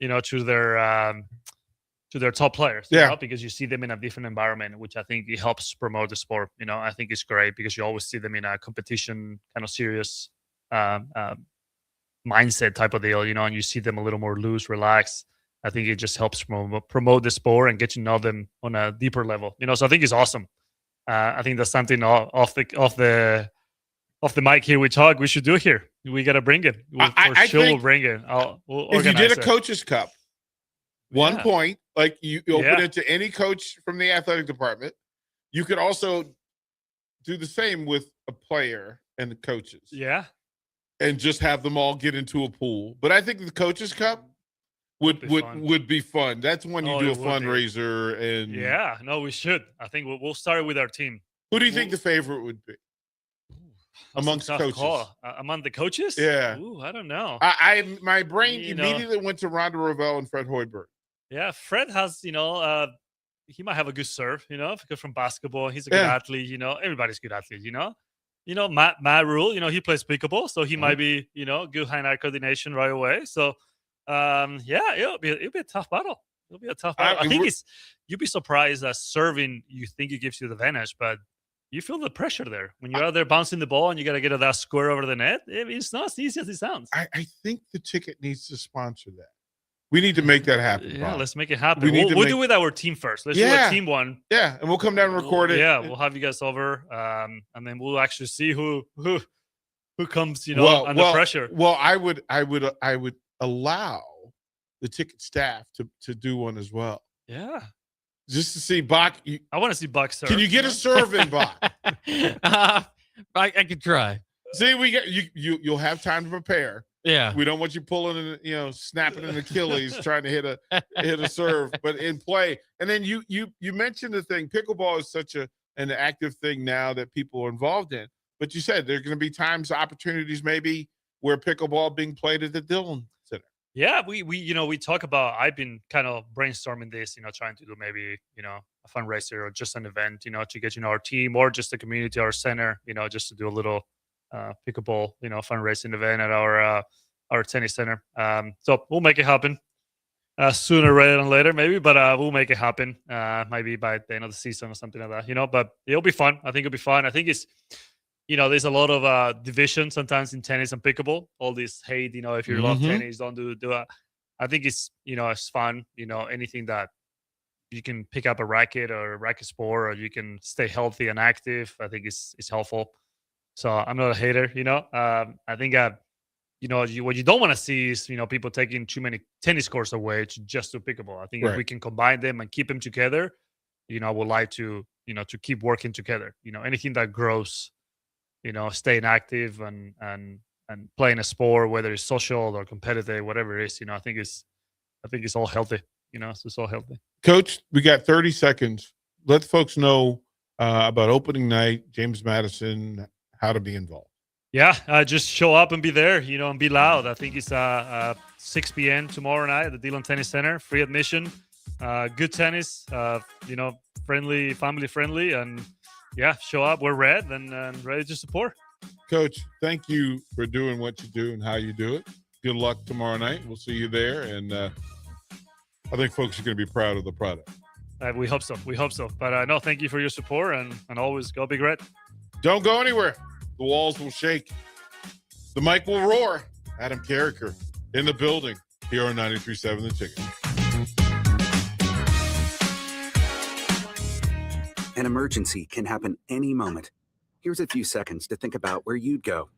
to their top players. Because you see them in a different environment, which I think it helps promote the sport. I think it's great because you always see them in a competition kind of serious mindset type of deal, and you see them a little more loose, relaxed. I think it just helps promote the sport and get to know them on a deeper level. So I think it's awesome. I think that's something off the mic here. We should do here. We got to bring it. We'll bring it. We'll if you did a it. coach's cup, 1 point, like you open it to any coach from the athletic department. You could also do the same with a player and the coaches. Yeah. And just have them all get into a pool. But I think the coach's cup would be fun. That's when you do a fundraiser and we should. I think we'll start with our team. Who do you think the favorite would be amongst coaches? Among the coaches? Yeah. Ooh, I don't know. My brain immediately went to Ronda Rovell and Fred Hoiberg. Yeah, Fred has, he might have a good serve, because from basketball, he's a good athlete, everybody's good athlete, Matt Rule, he plays pickleball, so he might be, good hand-eye coordination right away. So, it'll be a tough battle. It'll be a tough battle. I think you'd be surprised that serving, you think it gives you the advantage, but you feel the pressure there. When you're out there bouncing the ball and you got to get that square over the net, it's not as easy as it sounds. I think the ticket needs to sponsor that. We need to make that happen. Yeah, Bob. let's make it happen. We'll do it with our team first. Let's do a team one. Yeah, and we'll come down and record it. Yeah, we'll have you guys over, and then we'll actually see who comes, under pressure. Well, I would allow the ticket staff to do one as well. Yeah, just to see Bach. I want to see Bach serve. Can you get a serve in, Bach? I could try. See, we get you'll have time to prepare. Yeah, we don't want you pulling, snapping an Achilles trying to hit a serve, but in play. And then you mentioned the thing. Pickleball is such an active thing now that people are involved in. But you said there are going to be opportunities maybe where pickleball being played at the Dillon Center. Yeah, we talk about. I've been kind of brainstorming this, trying to do maybe a fundraiser or just an event, to get our team or just the community, our center, just to do a little pickleball, fundraising event at our tennis center. So we'll make it happen sooner rather than later, maybe, but we'll make it happen. Maybe by the end of the season or something like that, but it'll be fun. I think it'll be fun. I think it's, there's a lot of division sometimes in tennis and pickleball. All this hate, if you love tennis, don't do it. I think it's, it's fun, anything that you can pick up a racket or a racket sport, or you can stay healthy and active. I think it's helpful. So I'm not a hater, I think, what you don't want to see is, people taking too many tennis courts away to just do pickleball. I think if we can combine them and keep them together, I would like to, to keep working together, anything that grows, staying active and playing a sport, whether it's social or competitive, whatever it is, I think it's all healthy, so it's all healthy. Coach, we got 30 seconds. Let folks know about opening night, James Madison, how to be involved. Yeah, just show up and be there, and be loud. I think it's 6 p.m. tomorrow night at the Dillon Tennis Center. Free admission, good tennis, friendly, family friendly, and show up. We're red and ready to support. Coach, thank you for doing what you do and how you do it. Good luck tomorrow night. We'll see you there, and I think folks are going to be proud of the product. We hope so. But no, thank you for your support, and always go Big Red. Don't go anywhere. The walls will shake. The mic will roar. Adam Carricker in the building here on 93.7 The Ticket. An emergency can happen any moment. Here's a few seconds to think about where you'd go.